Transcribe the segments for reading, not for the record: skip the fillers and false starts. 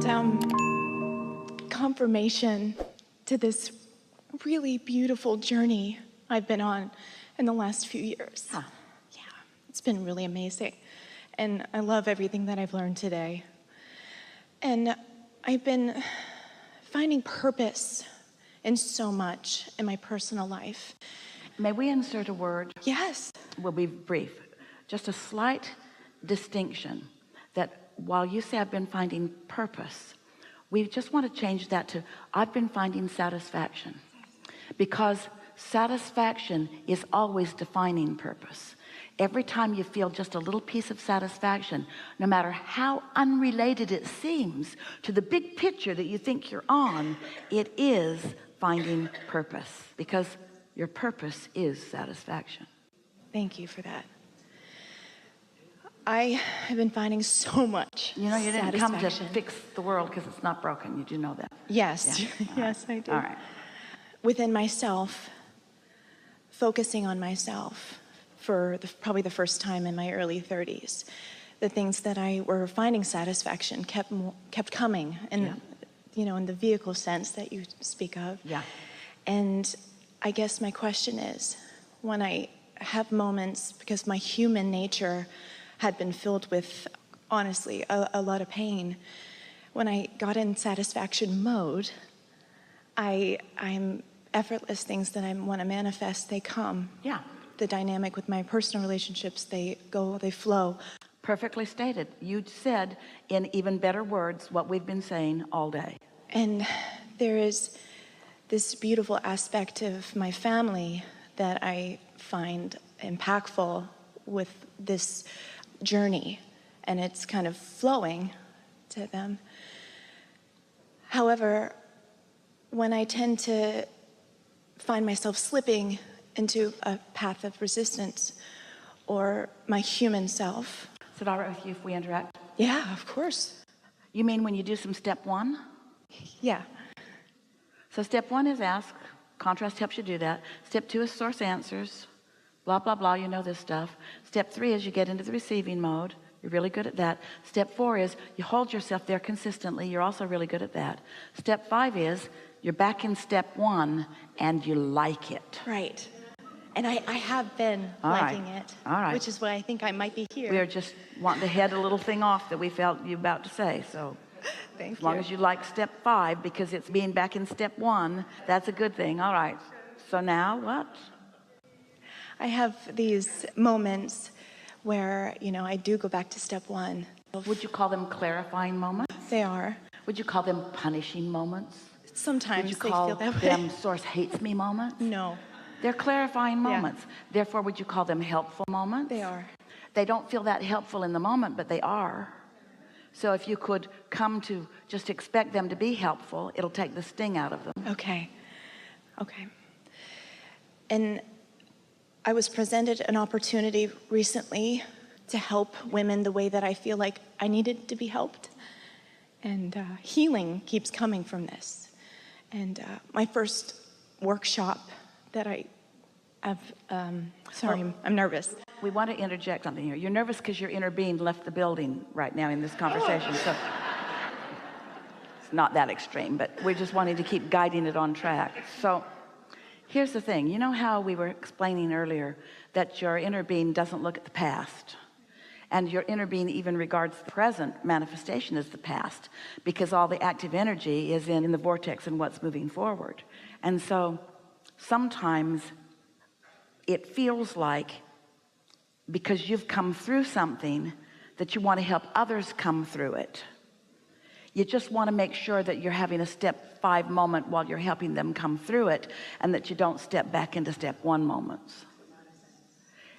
And confirmation to this really beautiful journey I've been on in the last few years. Huh. Yeah, it's been really amazing. And I love everything that I've learned today. And I've been finding purpose in so much in my personal life. May we insert a word? Yes. We'll be brief. Just a slight distinction that while you say I've been finding purpose, we just want to change that to I've been finding satisfaction, because satisfaction is always defining purpose. Every time you feel just a little piece of satisfaction, no matter how unrelated it seems to the big picture that you think you're on, it is finding purpose, because your purpose is satisfaction. Thank you for that. I have been finding so much You know, you didn't come to satisfaction. fix the world because it's not broken. You do know that. Yes, Yeah. yes, I do. All right. Within myself, focusing on myself for probably the first time in my early 30s, the things that I were finding satisfaction kept coming, and Yeah. you know, in the vehicle sense that you speak of. Yeah. And I guess my question is, when I have moments, because my human nature had been filled with, honestly, a lot of pain, when I got in satisfaction mode, I'm effortless things that I want to manifest, they come. Yeah. The dynamic with my personal relationships, they flow. Perfectly stated. You said in even better words what we've been saying all day. And there is this beautiful aspect of my family that I find impactful with this journey, and it's kind of flowing to them. However, when I tend to find myself slipping into a path of resistance or my human self. Is it all right with you if we interact? Yeah, of course. You mean when you do some step one? Yeah. So step one is ask. Contrast helps you do that. Step two is source answers. Blah, blah, blah. You know this stuff. Step three is you get into the receiving mode. You're really good at that. Step four is you hold yourself there consistently. You're also really good at that. Step five is you're back in step one and you like it. Right. And I have been liking it. All right. Which is why I think I might be here. We are just wanting to head a little thing off that we felt you about to say. So Thank as long you. as you like step five, because it's being back in step one, that's a good thing. All right. So now what? I have these moments where, you know, I do go back to step one. Would you call them clarifying moments? They are. Would you call them punishing moments? Sometimes Would you they call feel that way. them source hates me moments? No, They're clarifying moments. Therefore, would you call them helpful moments? they are. They don't feel that helpful in the moment, but they are. So if you could come to just expect them to be helpful, it'll take the sting out of them. Okay. And I was presented an opportunity recently to help women the way that I feel like I needed to be helped. And healing keeps coming from this. And my first workshop that I have, sorry, I'm nervous. We want to interject something here. You're nervous because your inner being left the building right now in this conversation. So it's not that extreme, but we're just wanting to keep guiding it on track. So here's the thing. You know how we were explaining earlier that your inner being doesn't look at the past, and your inner being even regards the present manifestation as the past, because all the active energy is in the vortex and what's moving forward. And so sometimes it feels like, because you've come through something, that you want to help others come through it. You just want to make sure that you're having a step five moment while you're helping them come through it, and that you don't step back into step one moments.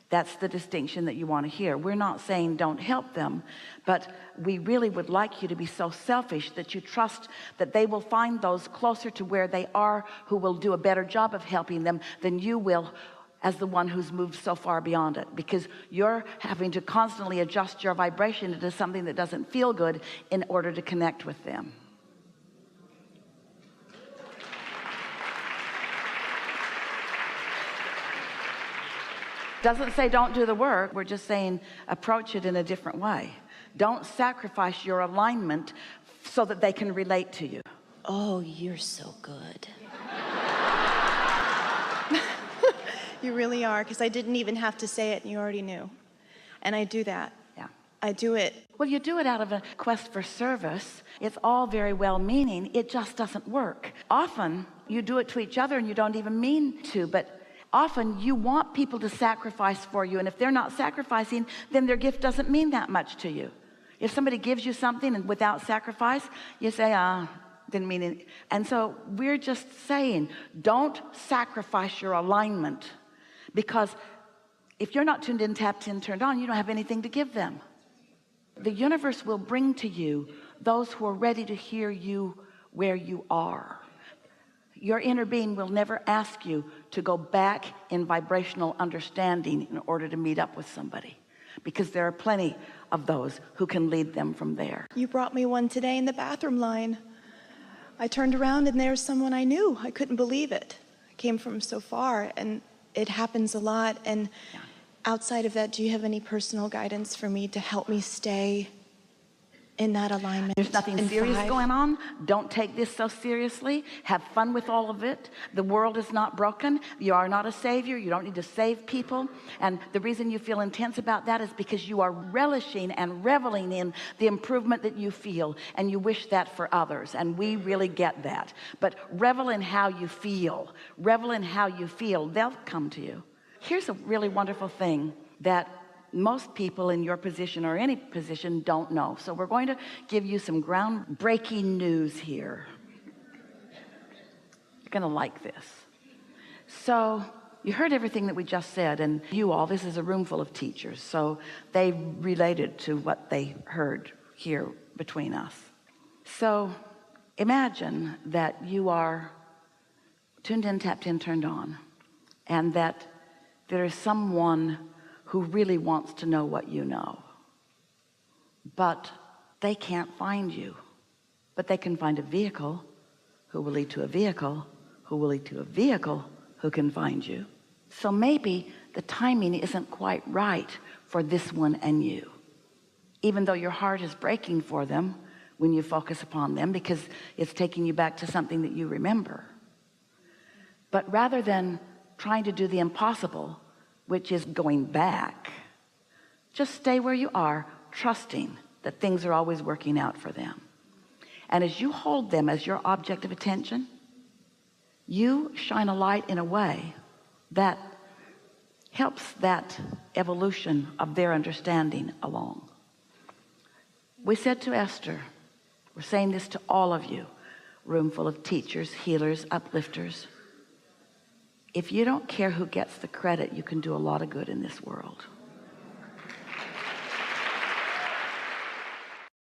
That's the distinction that you want to hear. We're not saying don't help them, but we really would like you to be so selfish that you trust that they will find those closer to where they are who will do a better job of helping them than you will as the one who's moved so far beyond it, because you're having to constantly adjust your vibration into something that doesn't feel good in order to connect with them. Doesn't say don't do the work. We're just saying approach it in a different way. Don't sacrifice your alignment so that they can relate to you. Oh, you're so good. You really are, because I didn't even have to say it and you already knew. And I do that. Yeah. I do it. Well, you do it out of a quest for service. It's all very well meaning. It just doesn't work. Often you do it to each other and you don't even mean to, but often you want people to sacrifice for you. And if they're not sacrificing, then their gift doesn't mean that much to you. If somebody gives you something and without sacrifice, you say, didn't mean it. And so we're just saying, don't sacrifice your alignment, because if you're not tuned in, tapped in, turned on, you don't have anything to give them. The universe will bring to you those who are ready to hear you where you are. Your inner being will never ask you to go back in vibrational understanding in order to meet up with somebody, because there are plenty of those who can lead them from there. You brought me one today in the bathroom line. I turned around and there's someone I knew. I couldn't believe it. I came from so far, and it happens a lot. And outside of that, do you have any personal guidance for me to help me stay in that alignment? There's nothing serious going on. Don't take this so seriously. Have fun with all of it. The world is not broken. You are not a savior. You don't need to save people. And the reason you feel intense about that is because you are relishing and reveling in the improvement that you feel, and you wish that for others. And we really get that. But revel in how you feel. Revel in how you feel. They'll come to you. Here's a really wonderful thing that most people in your position or any position don't know. So we're going to give you some groundbreaking news here. You're going to like this. So you heard everything that we just said, and you all, this is a room full of teachers, so they related to what they heard here between us. So imagine that you are tuned in, tapped in, turned on, and that there is someone who really wants to know what you know, but they can't find you. But they can find a vehicle who will lead to a vehicle who will lead to a vehicle who can find you. So maybe the timing isn't quite right for this one and you, even though your heart is breaking for them when you focus upon them, because it's taking you back to something that you remember. But rather than trying to do the impossible, which is going back, just stay where you are, trusting that things are always working out for them. And as you hold them as your object of attention, you shine a light in a way that helps that evolution of their understanding along. We said to Esther, we're saying this to all of you, room full of teachers, healers, uplifters, if you don't care who gets the credit, you can do a lot of good in this world.